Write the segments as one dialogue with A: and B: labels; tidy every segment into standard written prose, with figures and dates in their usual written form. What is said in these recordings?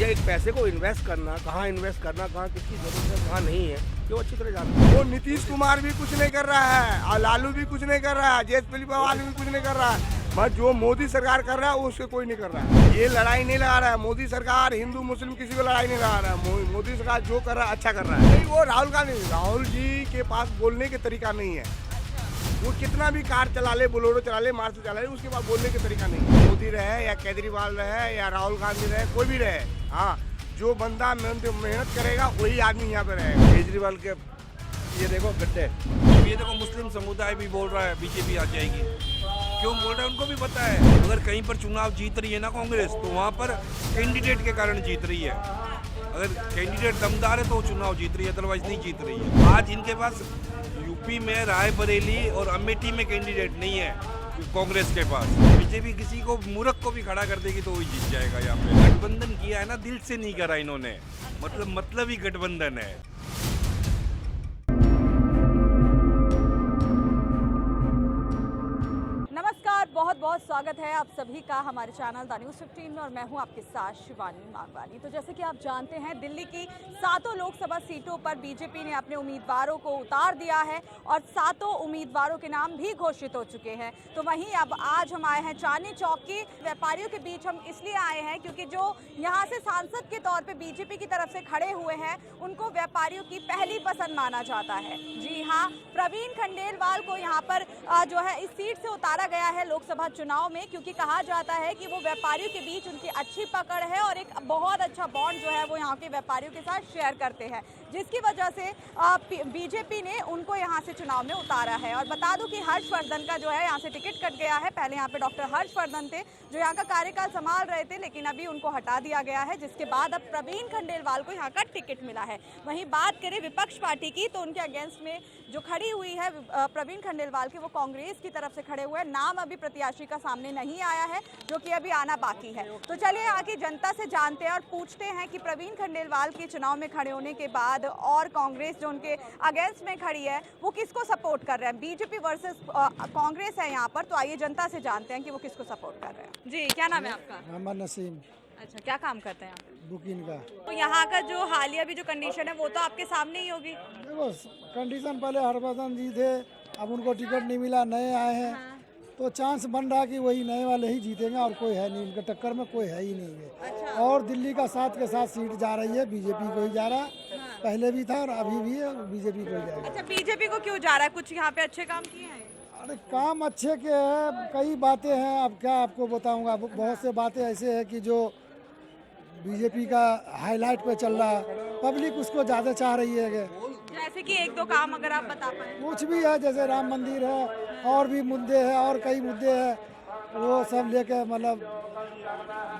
A: भैया एक पैसे को इन्वेस्ट करना, कहाँ इन्वेस्ट करना, कहाँ किसकी जरूरत है, कहाँ नहीं है, ये वो अच्छी तरह जानते हैं।
B: वो नीतीश कुमार भी कुछ नहीं कर रहा है और लालू भी कुछ नहीं कर रहा है, जयसवाल पवार भी कुछ नहीं कर रहा है, बस जो मोदी सरकार कर रहा है उससे कोई नहीं कर रहा है। ये लड़ाई नहीं लगा रहा है मोदी सरकार, हिंदू मुस्लिम किसी को लड़ाई नहीं लगा रहा है। मोदी सरकार जो कर रहा है अच्छा कर रहा है। नहीं, वो राहुल गांधी, राहुल जी के पास बोलने के तरीका नहीं है। वो कितना भी कार चला ले, बोलेरो चला ले, मार्च चला ले, उसके बाद बोलने का तरीका नहीं है। मोदी रहे या केजरीवाल रहे या राहुल गांधी रहे, कोई भी रहे, हाँ, जो बंदा मेहनत करेगा वही आदमी यहाँ पे रहेगा।
A: केजरीवाल के ये देखो गड्ढे,
C: ये देखो मुस्लिम समुदाय भी बोल रहा है बीजेपी आ जाएगी। क्यों बोल रहा है उनको भी पता है, अगर कहीं पर चुनाव जीत रही है ना कांग्रेस, तो वहाँ पर कैंडिडेट के कारण जीत रही है। अगर कैंडिडेट दमदार है तो वो चुनाव जीत रही है, अदरवाइज नहीं जीत रही है। आज इनके पास यूपी में रायबरेली और अमेठी में कैंडिडेट नहीं है कांग्रेस के पास। बीजेपी किसी को मूर्ख को भी खड़ा कर देगी तो वही जीत जाएगा। यहाँ पे गठबंधन किया है ना, दिल से नहीं करा इन्होंने, मतलब ही गठबंधन है।
D: नमस्कार, बहुत बहुत स्वागत है आप सभी का हमारे चैनल द न्यूज़ 15 में और मैं हूं आपके साथ शिवानी मांगवानी। तो जैसे कि आप जानते हैं, दिल्ली की 7 लोकसभा सीटों पर बीजेपी ने अपने उम्मीदवारों को उतार दिया है और 7 उम्मीदवारों के नाम भी घोषित हो चुके हैं। तो वहीं अब आज हम आए हैं चांदनी चौक की व्यापारियों के बीच। हम इसलिए आए हैं क्योंकि जो यहाँ से सांसद के तौर पर बीजेपी की तरफ से खड़े हुए हैं, उनको व्यापारियों की पहली पसंद माना जाता है। जी हाँ, प्रवीण खंडेलवाल को यहाँ पर जो है इस सीट से उतारा गया है लोकसभा चुनाव में, क्योंकि कहा जाता है कि वो व्यापारियों के बीच उनकी अच्छी पकड़ है और एक बहुत अच्छा बॉन्ड जो है वो यहाँ के व्यापारियों के साथ शेयर करते हैं, जिसकी वजह से बीजेपी ने उनको यहाँ से चुनाव में उतारा है। और बता दूं कि हर्षवर्धन का जो है यहाँ से टिकट कट गया है। पहले यहाँ पे डॉक्टर हर्षवर्धन थे जो यहाँ का कार्यकाल संभाल रहे थे, लेकिन अभी उनको हटा दिया गया है, जिसके बाद अब प्रवीण खंडेलवाल को यहाँ का टिकट मिला है। वहीं बात करें विपक्ष पार्टी की, तो उनके अगेंस्ट में जो खड़ी हुई है प्रवीण खंडेलवाल की, वो कांग्रेस की तरफ से खड़े हुए हैं। नाम अभी प्रत्याशी का सामने नहीं आया है, जो कि अभी आना बाकी है। तो चलिए आगे जनता से जानते हैं और पूछते हैं कि प्रवीण खंडेलवाल के चुनाव में खड़े होने के बाद और कांग्रेस जो उनके अगेंस्ट में खड़ी है, वो किसको सपोर्ट कर रहे हैं। बीजेपी वर्सेस कांग्रेस है यहाँ पर, तो आइए जनता से जानते हैं कि वो किसको सपोर्ट कर रहे हैं। जी, क्या नाम है आपका?
E: मोहम्मद नसीम।
D: अच्छा, क्या काम करते हैं आप?
E: बुकिंग का।
D: तो यहाँ का जो हालिया भी जो कंडीशन है वो तो आपके सामने ही होगी।
E: देखो, कंडीशन पहले हरभजन जी थे, अब उनको टिकट नहीं मिला, नए आए हैं, तो चांस बन रहा कि वही नए वाले ही जीतेंगे और कोई है नहीं, उनके टक्कर में कोई है ही नहीं है।
D: अच्छा।
E: और दिल्ली का 7 के 7 सीट जा रही है, बीजेपी को ही जा रहा है। पहले भी था और अभी भी है, बीजेपी को ही जाएगा।
D: अच्छा, बीजेपी को क्यों जा रहा है? कुछ यहाँ पे अच्छे काम किए हैं?
E: अरे काम अच्छे के हैं, कई बातें हैं, अब क्या आपको बताऊंगा। बहुत से बातें ऐसे हैं कि जो बीजेपी का हाईलाइट पे चल रहा है, पब्लिक उसको ज़्यादा चाह रही है।
D: जैसे कि 1-2 काम अगर आप बता पाए।
E: कुछ भी है, जैसे राम मंदिर है, और भी मुद्दे हैं और कई मुद्दे हैं, वो सब लेके मतलब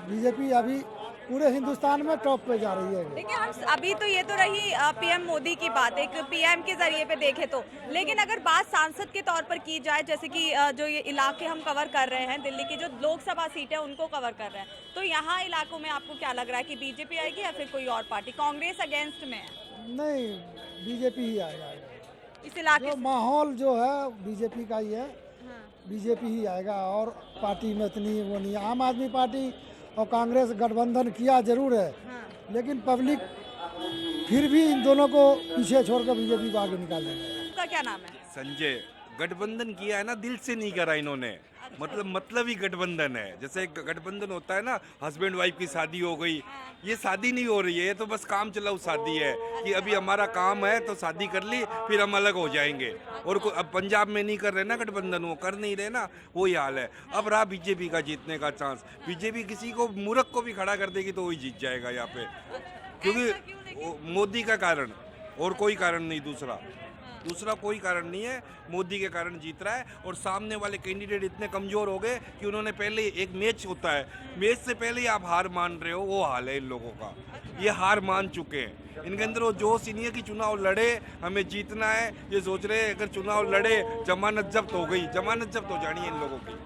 E: बीजेपी अभी पूरे हिंदुस्तान में टॉप पे जा रही है।
D: देखिए, हम अभी तो ये तो रही पीएम मोदी की बात, एक पीएम के जरिए पे देखे तो, लेकिन अगर बात सांसद के तौर पर की जाए, जैसे कि जो ये इलाके हम कवर कर रहे हैं, दिल्ली की जो लोकसभा सीट है उनको कवर कर रहे हैं, तो यहाँ इलाकों में आपको क्या लग रहा है कि बीजेपी आएगी या फिर कोई और पार्टी? कांग्रेस अगेंस्ट में है।
E: नहीं, बीजेपी ही आएगा।
D: इस इलाके
E: जो माहौल जो है बीजेपी का ही है, बीजेपी ही आएगा और पार्टी में इतनी वो नहीं है। आम आदमी पार्टी और कांग्रेस गठबंधन किया जरूर है, लेकिन पब्लिक फिर भी इन दोनों को पीछे छोड़कर बीजेपी को आगे निकाल देंगे।
D: का क्या नाम है?
C: संजय। गठबंधन किया है ना, दिल से नहीं करा इन्होंने, मतलब ही गठबंधन है। जैसे गठबंधन होता है ना, हस्बैंड वाइफ की शादी हो गई, ये शादी नहीं हो रही है, ये तो बस काम चलाऊ शादी है कि अभी हमारा काम है तो शादी कर ली, फिर हम अलग हो जाएंगे। और अब पंजाब में नहीं कर रहे ना गठबंधन, वो कर नहीं रहे ना, वही हाल है। अब रहा बीजेपी का जीतने का चांस, बीजेपी किसी को मूर्ख को भी खड़ा कर देगी तो वही जीत जाएगा यहाँ पे, क्योंकि मोदी का कारण, और कोई कारण नहीं, दूसरा कोई कारण नहीं है, मोदी के कारण जीत रहा है। और सामने वाले कैंडिडेट इतने कमज़ोर हो गए कि उन्होंने पहले एक मैच होता है, मैच से पहले ही आप हार मान रहे हो, वो हाल है इन लोगों का। ये हार मान चुके हैं, इनके अंदर वो जोश ही नहीं है कि चुनाव लड़े, हमें जीतना है। ये सोच रहे हैं अगर चुनाव लड़े, जमानत जब्त हो गई, जमानत जब्त हो जानी है इन लोगों की।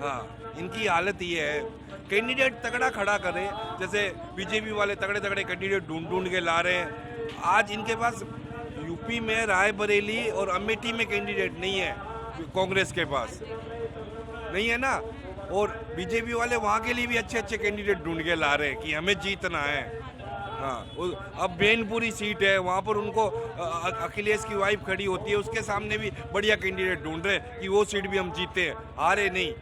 C: हाँ, इनकी हालत ये है। कैंडिडेट तगड़ा खड़ा करे, जैसे बीजेपी वाले तगड़े तगड़े कैंडिडेट ढूंढ के ला रहे हैं। आज इनके पास यूपी में रायबरेली और अमेठी में कैंडिडेट नहीं है, कांग्रेस के पास नहीं है ना, और बीजेपी वाले वहाँ के लिए भी अच्छे अच्छे कैंडिडेट ढूंढ के ला रहे हैं कि हमें जीतना है। हाँ, अब बेनपुरी सीट है, वहाँ पर उनको अखिलेश की वाइफ खड़ी होती है, उसके सामने भी बढ़िया कैंडिडेट ढूंढ रहे हैं कि वो सीट भी हम जीते, हारे नहीं।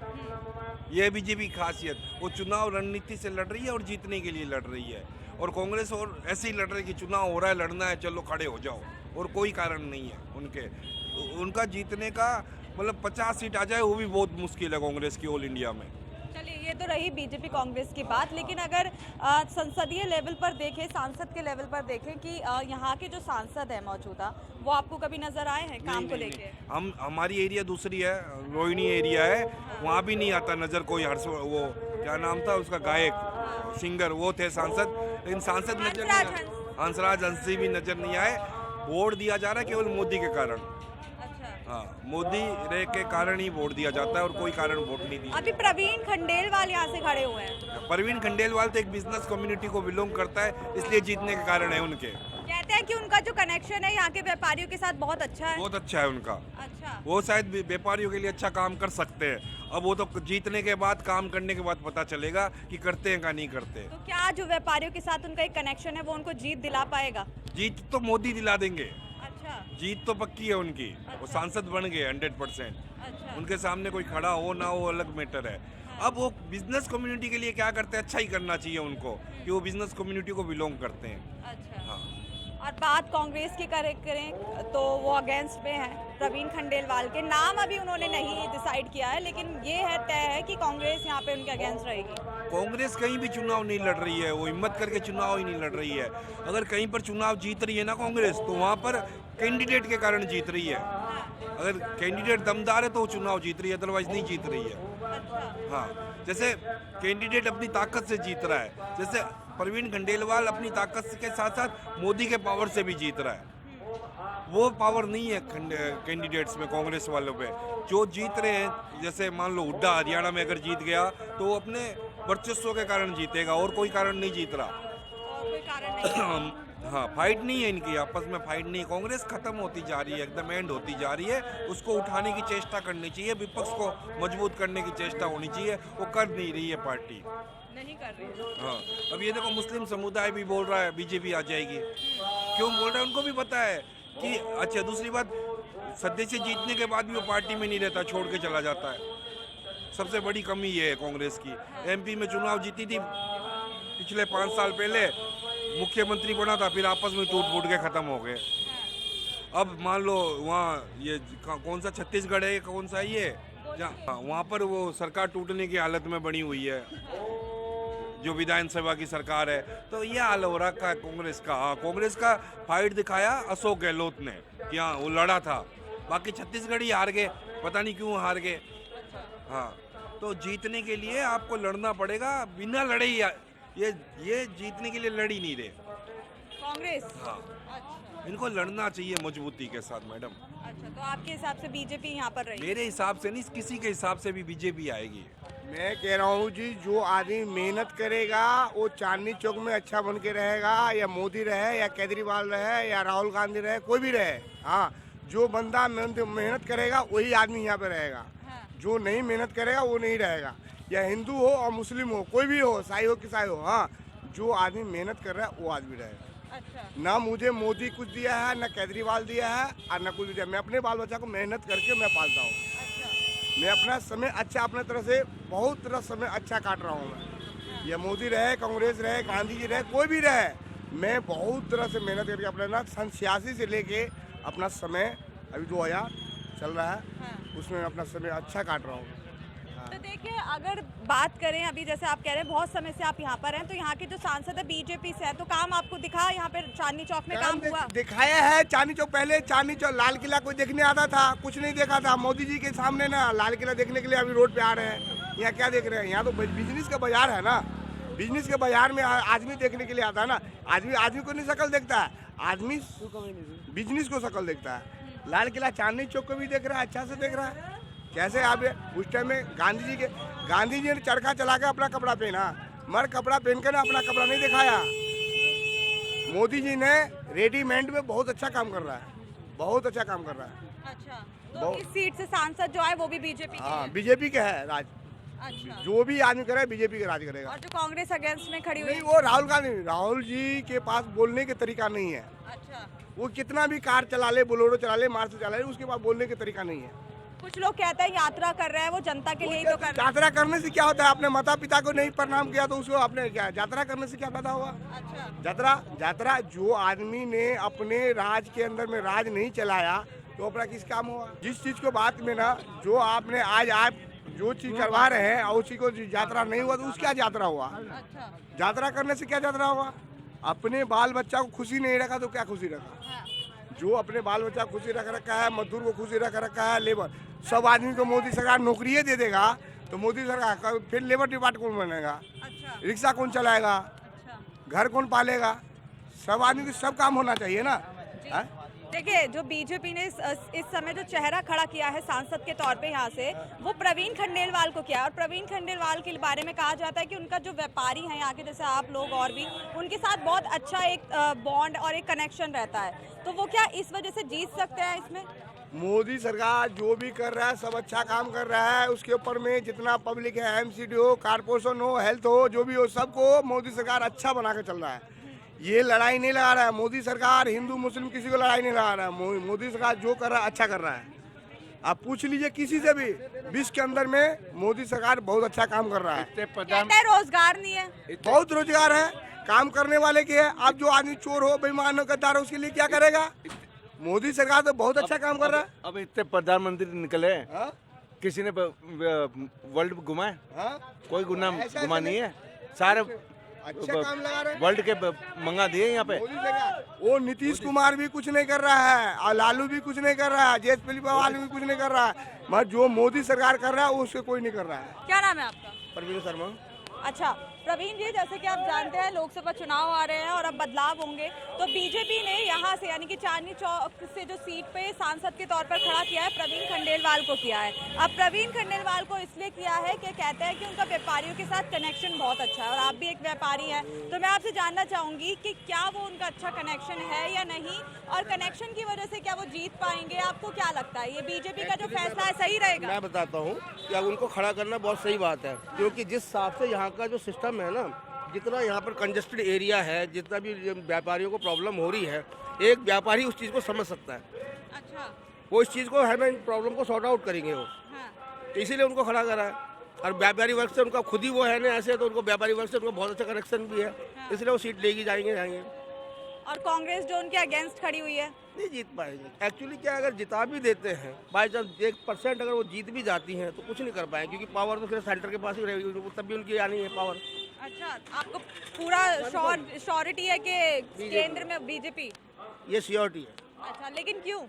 C: ये बीजेपी की खासियत, वो चुनाव रणनीति से लड़ रही है और जीतने के लिए लड़ रही है। और कांग्रेस और ऐसे ही लड़ रही है कि चुनाव हो रहा है, लड़ना है, चलो खड़े हो जाओ, और कोई कारण नहीं है उनका जीतने का। मतलब 50 सीट आ जाए वो भी बहुत मुश्किल है कांग्रेस की ऑल इंडिया में।
D: चलिए, ये तो रही बीजेपी कांग्रेस की बात, लेकिन अगर संसदीय लेवल पर देखें, सांसद के लेवल पर देखें कि यहाँ के जो सांसद है मौजूदा, वो आपको कभी नजर आए हैं काम को लेके?
C: हमारी एरिया दूसरी है, रोहिणी एरिया है, वहाँ भी नहीं आता नजर कोई। वो क्या नाम था उसका, गायक सिंगर, वो थे सांसद, लेकिन सांसद नजर नहीं, हंसराज हंसी भी नजर नहीं आए। वोट दिया जा रहा है केवल मोदी के कारण। हाँ, मोदी रे के कारण ही वोट दिया जाता है और कोई कारण वोट नहीं दिया।
D: अभी प्रवीण खंडेलवाल यहाँ से खड़े हुए हैं।
C: प्रवीण खंडेलवाल तो एक बिजनेस कम्युनिटी को बिलोंग करता है, इसलिए जीतने के कारण है उनके।
D: कहते हैं कि उनका जो कनेक्शन है यहाँ के व्यापारियों के साथ बहुत अच्छा है।
C: बहुत अच्छा है उनका।
D: अच्छा,
C: वो शायद व्यापारियों के लिए अच्छा काम कर सकते हैं। अब वो तो जीतने के बाद, काम करने के बाद पता चलेगा कि करते हैं का नहीं करते।
D: तो क्या जो व्यापारियों के साथ उनका एक कनेक्शन है वो उनको जीत दिला पाएगा?
C: जीत तो मोदी दिला देंगे।
D: अच्छा,
C: जीत तो पक्की है उनकी। वो सांसद बन गए 100%।
D: अच्छा,
C: उनके सामने कोई खड़ा हो ना हो अलग मैटर है। अब वो बिजनेस कम्युनिटी के लिए क्या करते हैं, अच्छा ही करना चाहिए उनको, कि वो बिजनेस कम्युनिटी को बिलोंग करते हैं।
D: अच्छा।
C: हाँ।
D: और बात कांग्रेस की करें तो वो अगेंस्ट में है प्रवीण खंडेलवाल के। नाम अभी उन्होंने नहीं डिसाइड किया है, लेकिन ये है तय है कि कांग्रेस यहाँ पे उनके अगेंस्ट रहेगी।
C: कांग्रेस कहीं भी चुनाव नहीं लड़ रही है, वो हिम्मत करके चुनाव ही नहीं लड़ रही है। अगर कहीं पर चुनाव जीत रही है ना कांग्रेस, तो वहाँ पर कैंडिडेट के कारण जीत रही है। अगर कैंडिडेट दमदार है तो वो चुनाव जीत रही है, अदरवाइज नहीं जीत रही है। हाँ, जैसे कैंडिडेट अपनी ताकत से जीत रहा है, जैसे प्रवीण खंडेलवाल अपनी ताकत के साथ साथ मोदी के पावर से भी जीत रहा है। वो पावर नहीं है कैंडिडेट्स में, कांग्रेस वालों पे। जो जीत रहे हैं, जैसे मान लो हुड्डा हरियाणा में अगर जीत गया तो वो अपने वर्चस्व के कारण जीतेगा, और कोई कारण नहीं जीत रहा।
D: और कोई कारण नहीं।
C: हाँ, फाइट नहीं है इनकी, आपस में फाइट नहीं है। कांग्रेस खत्म होती जा रही है, एकदम एंड होती जा रही है। उसको उठाने की चेष्टा करनी चाहिए, विपक्ष को मजबूत करने की चेष्टा होनी चाहिए, वो कर नहीं रही है पार्टी,
D: नहीं कर रही।
C: हाँ, अब ये देखो मुस्लिम समुदाय भी बोल रहा है बीजेपी आ जाएगी। क्यों बोल रहा है, उनको भी पता है कि अच्छा। दूसरी बात, सदस्य से जीतने के बाद भी वो पार्टी में नहीं रहता, छोड़ के चला जाता है। सबसे बड़ी कमी ये है कांग्रेस की। एमपी में चुनाव जीती थी पिछले 5 साल पहले, मुख्यमंत्री बना था, फिर आपस में टूट फूट के खत्म हो गए। अब मान लो वहाँ ये कौन सा छत्तीसगढ़ है, कौन सा ये, वहाँ पर वो सरकार टूटने की हालत में बनी हुई है, जो विधानसभा की सरकार है। तो ये हाल हो रखा है कांग्रेस का। हाँ, कांग्रेस का फाइट दिखाया अशोक गहलोत ने कि हाँ वो लड़ा था, बाकी छत्तीसगढ़ ही हार गए, पता नहीं क्यों हार गए। हाँ, तो जीतने के लिए आपको लड़ना पड़ेगा, बिना लड़े ही ये जीतने के लिए लड़ ही नहीं रहे
D: कांग्रेस।
C: हाँ,
D: अच्छा,
C: इनको लड़ना चाहिए मजबूती के साथ मैडम।
D: अच्छा, तो आपके हिसाब से बीजेपी यहाँ पर रहेगी?
C: मेरे हिसाब से नहीं, किसी के हिसाब से भी बीजेपी आएगी।
B: मैं कह रहा हूँ जी, जो आदमी मेहनत करेगा वो चांदनी चौक में अच्छा बन के रहेगा, या मोदी रहे या केजरीवाल रहे या राहुल गांधी रहे, कोई भी रहे। हाँ, जो बंदा मेहनत करेगा वही आदमी यहाँ पे रहेगा। जो नहीं मेहनत करेगा वो नहीं रहेगा, या हिंदू हो और मुस्लिम हो, कोई भी हो, ईसाई हो कि ईसाई हो। हाँ, जो आदमी मेहनत कर रहा है वो आदमी रहेगा।
D: अच्छा,
B: ना मुझे मोदी कुछ दिया है, ना केजरीवाल दिया है, और ना कुछ दिया। मैं अपने बाल बच्चा को मेहनत करके मैं पालता हूँ।
D: अच्छा,
B: मैं अपना समय अच्छा, अपने तरह से बहुत तरह समय अच्छा काट रहा हूँ मैं। या मोदी रहे, कांग्रेस रहे, गांधी जी रहे, कोई भी रहे, मैं बहुत तरह से मेहनत करके अपने ना सन 86 से लेके अपना समय अभी 2000 चल रहा है, उसमें अपना समय अच्छा काट रहा हूँ।
D: तो देखिए, अगर बात करें अभी जैसे आप कह रहे हैं बहुत समय से आप यहाँ पर हैं, तो यहाँ के जो सांसद है बीजेपी से है, तो काम आपको दिखा यहाँ पे चांदनी चौक में काम हुआ?
B: दिखाया है चांदनी चौक। पहले चांदनी चौक लाल किला कोई देखने आता था, कुछ नहीं देखा था। मोदी जी के सामने ना लाल किला देखने के लिए अभी रोड पे आ रहे हैं। यहाँ क्या देख रहे हैं, यहाँ तो बिजनेस का बाजार है ना। बिजनेस के बाजार में आदमी देखने के लिए आता है ना। आदमी को नहीं शकल देखता है, आदमी बिजनेस को शकल देखता है। लाल किला चांदनी चौक को भी देख रहा है, अच्छा से देख रहा है। कैसे आप उस टाइम में गांधी जी ने चरखा चला के अपना कपड़ा पहना, मगर कपड़ा पहन के ना अपना कपड़ा नहीं दिखाया। मोदी जी ने रेडीमेड में बहुत अच्छा काम कर रहा है, बहुत अच्छा काम कर रहा है।
D: अच्छा, तो इस सीट से सांसद जो है वो भी बीजेपी के
B: हाँ,
D: हैं?
B: बीजेपी के है राज।
D: अच्छा।
B: जो भी आदमी करे बीजेपी का राज करेगा।
D: और जो कांग्रेस अगेंस्ट में खड़ी हुई
B: नहीं,
D: है?
B: वो राहुल गांधी, राहुल जी के पास बोलने के तरीका नहीं है।
D: अच्छा।
B: वो कितना भी कार चला ले, बोलेरो चला ले, मार्च चला ले, उसके पास बोलने के तरीका नहीं है।
D: कुछ लोग कहते हैं यात्रा कर रहे हैं, वो जनता के लिए ही तो कर रहे हैं।
B: यात्रा करने से क्या होता है? अपने माता पिता को नहीं प्रणाम किया तो उसको आपने क्या यात्रा करने से क्या फायदा हुआ?
D: अच्छा।
B: यात्रा जो आदमी ने अपने राज के अंदर में राज नहीं चलाया तो अपना किस काम हुआ? जिस चीज को बात में ना, जो आपने आज आप जो चीज करवा रहे हैं और उसी को यात्रा नहीं हुआ तो उसकी क्या यात्रा हुआ?
D: अच्छा।
B: यात्रा करने से क्या यात्रा हुआ? अपने बाल बच्चा को खुशी नहीं रखा तो क्या खुशी रखा?
D: हाँ।
B: जो अपने बाल बच्चा को खुशी रख रखा है, मजदूर को खुशी रख रखा है, लेबर सब आदमी को मोदी सरकार नौकरी दे देगा तो मोदी सरकार फिर लेबर डिपार्ट कौन बनेगा?
D: अच्छा।
B: रिक्शा कौन चलाएगा?
D: अच्छा।
B: घर कौन पालेगा? सब आदमी को सब काम होना चाहिए ना। हाँ?
D: देखिए, जो बीजेपी ने इस समय जो चेहरा खड़ा किया है सांसद के तौर पे यहाँ से, वो प्रवीण खंडेलवाल को किया है। और प्रवीण खंडेलवाल के बारे में कहा जाता है कि उनका जो व्यापारी हैं यहाँ के, जैसे आप लोग और भी, उनके साथ बहुत अच्छा एक बॉन्ड और एक कनेक्शन रहता है। तो वो क्या इस वजह से जीत सकते हैं इसमें?
B: मोदी सरकार जो भी कर रहा है सब अच्छा काम कर रहा है। उसके ऊपर में जितना पब्लिक है, एमसीडी हो, कारपोरेशन हो, हेल्थ हो, जो भी हो, सबको मोदी सरकार अच्छा बना के चल रहा है। ये लड़ाई नहीं लगा रहा है मोदी सरकार, हिंदू मुस्लिम किसी को लड़ाई नहीं लगा रहा है। मोदी सरकार जो कर रहा है अच्छा कर रहा है। आप पूछ लीजिए किसी से भी, विश्व के अंदर में मोदी सरकार बहुत अच्छा काम कर रहा है।
D: कहते हैं रोजगार नहीं है।
B: बहुत रोजगार है, काम करने वाले के है। आप जो आदमी चोर हो, बेईमान हो, गद्दार हो, उसके लिए क्या करेगा? मोदी सरकार तो बहुत अच्छा काम कर रहा है।
F: अब इतने प्रधानमंत्री निकले,
B: हाँ?
F: किसी ने वर्ल्ड घुमाए?
B: हाँ?
F: कोई
B: ऐसा
F: घुमा नहीं है। सारे
B: अच्छा काम लगा रहे हैं।
F: वर्ल्ड के मंगा दिए यहाँ पे।
B: मोदी सरकार, वो नीतीश कुमार भी कुछ नहीं कर रहा है और लालू भी कुछ नहीं कर रहा है, जेएसपी वाले भी कुछ नहीं कर रहा है। मगर जो मोदी सरकार कर रहा है उससे कोई नहीं कर रहा है।
D: क्या नाम है आपका?
B: प्रवीण शर्मा।
D: अच्छा प्रवीण जी, जैसे कि आप जानते हैं लोकसभा चुनाव आ रहे हैं और अब बदलाव होंगे, तो बीजेपी ने यहाँ से यानी कि चांदनी चौक से जो सीट पे सांसद के तौर पर खड़ा किया है, प्रवीण खंडेलवाल को किया है। अब प्रवीण खंडेलवाल को इसलिए किया है कि कहते हैं कि उनका व्यापारियों के साथ कनेक्शन बहुत अच्छा है और आप भी एक व्यापारी हैं, तो मैं आपसे जानना चाहूंगी कि क्या वो उनका अच्छा कनेक्शन है या नहीं, और कनेक्शन की वजह से क्या वो जीत पाएंगे? आपको क्या लगता है, ये बीजेपी का जो फैसला है सही रहेगा?
A: मैं बताता हूँ कि अब उनको खड़ा करना बहुत सही बात है, क्योंकि जिस हिसाब से यहाँ का जो सिस्टम है ना, जितना यहाँ पर कंजेस्टेड एरिया है, जितना भी व्यापारियों को प्रॉब्लम हो रही है, एक व्यापारी उस चीज़ को समझ सकता है।
D: अच्छा।
A: वो इस चीज़ को है ना, इन प्रॉब्लम को सॉर्ट आउट करेंगे वो,
D: हाँ।
A: तो इसीलिए उनको खड़ा करा है। और व्यापारी वर्ग से उनका खुद ही वो है ना ऐसे, तो उनको व्यापारी वर्ग से उनको बहुत अच्छा कनेक्शन भी है, इसलिए वो सीट लेगी जाएंगे।
D: और कांग्रेस जो उनके अगेंस्ट खड़ी हुई है,
A: नहीं जीत पाएंगे। एक्चुअली क्या, अगर जिता भी देते हैं बाई चांस 1% अगर वो जीत भी जाती हैं तो कुछ नहीं कर पाएंगे, क्योंकि पावर तो फिर सेंटर के पास ही रहेगी, तब भी उनकी आनी है पावर।
D: अच्छा, आपको पूरा श्योरिटी है कि केंद्र में बीजेपी?
A: ये सियोरिटी है।
D: अच्छा, लेकिन क्यों?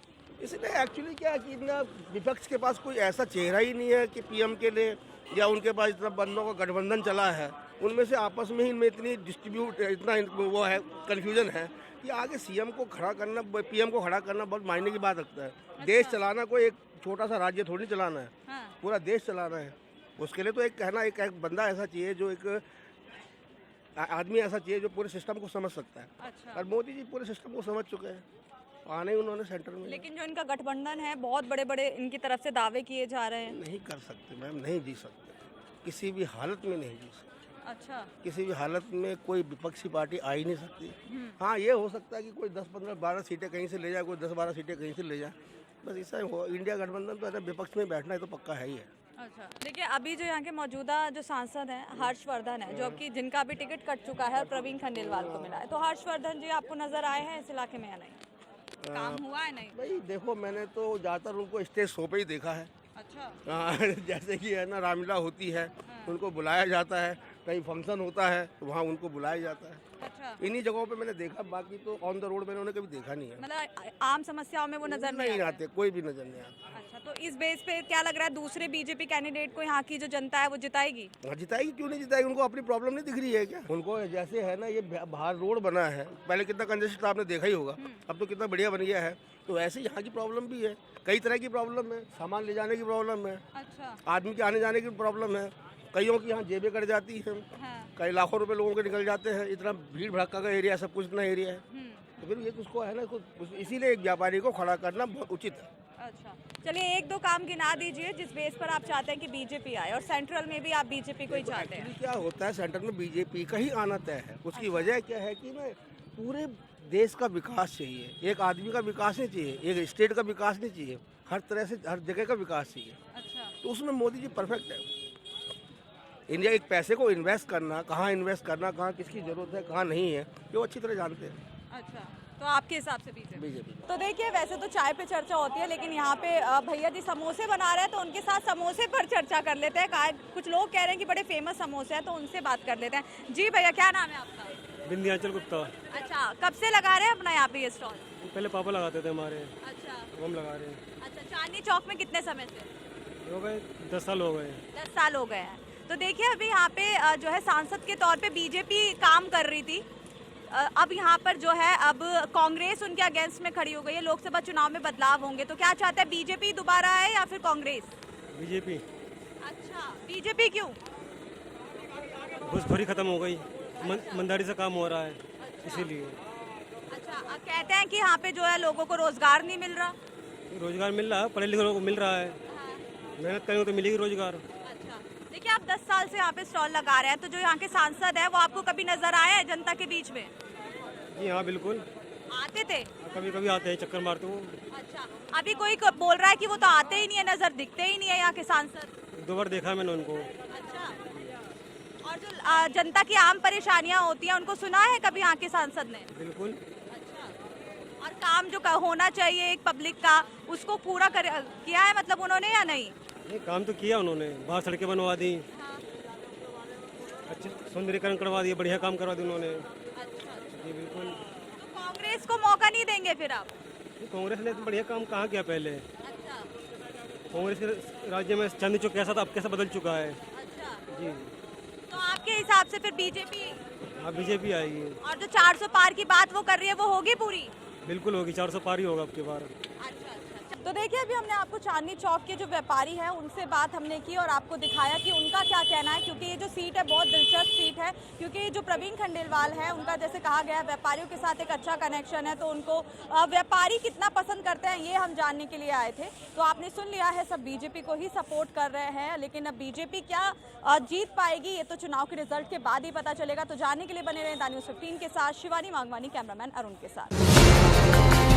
A: इसलिए एक्चुअली क्या है कि इतना विपक्ष के पास कोई ऐसा चेहरा ही नहीं है कि पीएम के लिए, या उनके पास इतना बंदों का गठबंधन चला है, उनमें से आपस में ही इनमें इतनी डिस्ट्रीब्यूट, इतना वो है, कन्फ्यूजन है कि आगे सीएम को खड़ा करना, पीएम को खड़ा करना बहुत मायने की बात रखता है।
D: अच्छा।
A: देश चलाना कोई एक छोटा सा राज्य थोड़ी चलाना है,
D: हाँ।
A: पूरा देश चलाना है। उसके लिए तो एक कहना, एक बंदा ऐसा चाहिए, जो एक आदमी ऐसा चाहिए जो पूरे सिस्टम को समझ सकता है।
D: अच्छा।
A: और मोदी जी पूरे सिस्टम को समझ चुके हैं, आने ही उन्होंने सेंटर में।
D: लेकिन जो इनका गठबंधन है, बहुत बड़े बड़े इनकी तरफ से दावे किए जा रहे हैं।
A: नहीं कर सकते मैम, नहीं जीत सकते, किसी भी हालत में नहीं जीत सकते।
D: अच्छा।
A: किसी भी हालत में कोई विपक्षी पार्टी आ ही नहीं सकती। हाँ, ये हो सकता है कि कोई 10, 15, 12 सीटें कहीं से ले जाए, कोई 10, 12 सीटें कहीं से ले जाए, बस ऐसा हो। इंडिया गठबंधन तो ऐसा विपक्ष में बैठना है तो पक्का है ही है।
D: अच्छा, देखिए अभी जो यहाँ के मौजूदा जो सांसद हैं हर्षवर्धन है, जो कि जिनका अभी टिकट कट चुका है और प्रवीण खंडेलवाल को मिला है, तो हर्षवर्धन जी आपको नजर आए हैं इस इलाके में या नहीं? काम हुआ है नहीं?
A: भाई देखो, मैंने तो ज़्यादातर उनको स्टेज शो पे ही देखा है।
D: अच्छा।
A: हाँ, जैसे कि है ना, रामलीला होती है, उनको बुलाया जाता है, कहीं फंक्शन होता है तो वहाँ उनको बुलाया जाता है।
D: अच्छा,
A: इन्हीं जगहों पे मैंने देखा, बाकी तो ऑन द रोड मैंने उन्हें कभी देखा नहीं है।
D: मतलब आम समस्याओं में वो नजर
A: नहीं आते, कोई भी नजर नहीं आता।
D: अच्छा, तो इस बेस पे क्या लग रहा है, दूसरे बीजेपी कैंडिडेट को यहाँ की जो जनता है वो जिताएगी?
A: हाँ, जिताएगी, क्यों नहीं जिताएगी? उनको अपनी प्रॉब्लम नहीं दिख रही है क्या? उनको जैसे है ना, ये बाहर रोड बना है, पहले कितना कंजेस्टेड आपने देखा ही होगा, अब तो कितना बढ़िया बन गया है। तो ऐसे यहाँ की प्रॉब्लम भी है, कई तरह की प्रॉब्लम है, सामान ले जाने की प्रॉब्लम है,
D: अच्छा।
A: आदमी के आने जाने की प्रॉब्लम है, कईयों की यहाँ जेबें कट जाती हैं,
D: हाँ।
A: कई लाखों रुपए लोगों के निकल जाते हैं, इतना भीड़ भड़का का एरिया, सब कुछ इतना एरिया है, तो फिर ये उसको है ना, इसीलिए एक व्यापारी को खड़ा करना बहुत उचित है।
D: अच्छा, चलिए एक दो काम गिना दीजिए जिस बेस पर आप चाहते हैं कि बीजेपी आए, और सेंट्रल में भी आप बीजेपी को ही चाहते हैं।
A: एक्चुअली क्या होता है, सेंटर में बीजेपी का ही आना तय है। उसकी वजह क्या है कि ना पूरे देश का विकास चाहिए, एक आदमी का विकास नहीं चाहिए, एक स्टेट का विकास नहीं चाहिए, हर तरह से हर जगह का विकास चाहिए।
D: अच्छा,
A: तो उसमें मोदी जी परफेक्ट है। इंडिया एक पैसे को इन्वेस्ट करना, कहाँ इन्वेस्ट करना, कहाँ किसकी जरूरत है, कहाँ नहीं है, ये वो अच्छी तरह जानते हैं
D: अच्छा, तो आपके हिसाब से
A: बीजेपी।
D: तो देखिए, वैसे तो चाय पे चर्चा होती है, लेकिन यहाँ पे भैया जी समोसे बना रहे हैं, तो उनके साथ समोसे पर चर्चा कर लेते हैं। कुछ लोग कह रहे हैं कि बड़े फेमस समोसे हैं, तो उनसे बात कर लेते हैं। जी भैया, क्या नाम है आपका?
G: विंध्याचल गुप्ता।
D: अच्छा, कब से लगा रहे हैं अपना यहाँ पे ये स्टॉल?
G: पहले पापा लगाते थे हमारे,
D: अच्छा,
G: अब हम लगा रहे हैं।
D: अच्छा, चांदनी चौक में कितने समय से?
G: हो गए 10 साल हो गए।
D: 10 साल हो गए हैं। तो देखिए, अभी यहाँ पे जो है सांसद के तौर पे बीजेपी काम कर रही थी। अब यहाँ पर जो है अब कांग्रेस उनके अगेंस्ट में खड़ी हो गई है। लोकसभा चुनाव में बदलाव होंगे, तो क्या चाहते हैं, बीजेपी दोबारा आए या फिर कांग्रेस?
G: बीजेपी।
D: अच्छा, बीजेपी क्यों?
G: घुसखोरी खत्म हो गई, ईमानदारी से काम हो रहा है, इसीलिए।
D: अच्छा, अब कहते हैं कि यहाँ पे जो है लोगों को रोजगार नहीं मिल रहा।
G: रोजगार मिल रहा है, पढ़े लिखे लोगों को मिल रहा है, मेहनत करेंगे तो मिलेगी रोजगार।
D: अच्छा, देखिए, आप 10 साल से यहाँ पे स्टॉल लगा रहे हैं, तो जो यहाँ के सांसद है वो आपको कभी नजर आए हैं जनता के बीच में?
G: जी हाँ, बिल्कुल
D: आते थे।
G: कभी कभी आते हैं, चक्कर मारते हो।
D: अच्छा, अभी कोई बोल रहा है कि वो तो आते ही नहीं है, नजर दिखते ही नहीं है यहाँ के सांसद।
G: 2 बार देखा मैंने उनको।
D: अच्छा, और जो जनता की आम परेशानियां होती हैं उनको सुना है कभी यहाँ के सांसद ने?
G: बिल्कुल।
D: अच्छा, और काम जो होना चाहिए एक पब्लिक का, उसको पूरा किया है मतलब उन्होंने या नहीं?
G: नहीं, काम तो किया उन्होंने, बाहर सड़कें बनवा दी,
D: हाँ।
G: अच्छे सौंदर्यीकरण करवा दिए, बढ़िया काम करवा दिया उन्होंने।
D: अच्छा,
G: जी बिल्कुल।
D: तो कांग्रेस को मौका नहीं देंगे फिर आप?
G: कांग्रेस ने तो बढ़िया काम कहाँ किया पहले।
D: अच्छा,
G: कांग्रेस के राज्य में चांदनी चौक कैसा था, अब कैसा बदल चुका है।
D: अच्छा,
G: जी
D: तो आपके हिसाब से फिर बीजेपी?
G: हाँ, बीजेपी आएगी।
D: और जो 400 पार की बात वो कर रही है वो होगी पूरी?
G: बिल्कुल होगी, 400 पार ही होगा अब की बार।
D: अच्छा, तो देखिए, अभी हमने आपको चांदनी चौक के जो व्यापारी हैं उनसे बात हमने की और आपको दिखाया कि उनका क्या कहना है, क्योंकि ये जो सीट है बहुत दिलचस्प सीट है, क्योंकि जो प्रवीण खंडेलवाल है उनका जैसे कहा गया है व्यापारियों के साथ एक अच्छा कनेक्शन है, तो उनको व्यापारी कितना पसंद करते हैं ये हम जानने के लिए आए थे। तो आपने सुन लिया है, सब बीजेपी को ही सपोर्ट कर रहे हैं, लेकिन अब बीजेपी क्या जीत पाएगी ये तो चुनाव के रिजल्ट के बाद ही पता चलेगा। तो जानने के लिए बने रहे द न्यूज़ 15 के साथ शिवानी मांगवानी, कैमरामैन अरुण के साथ।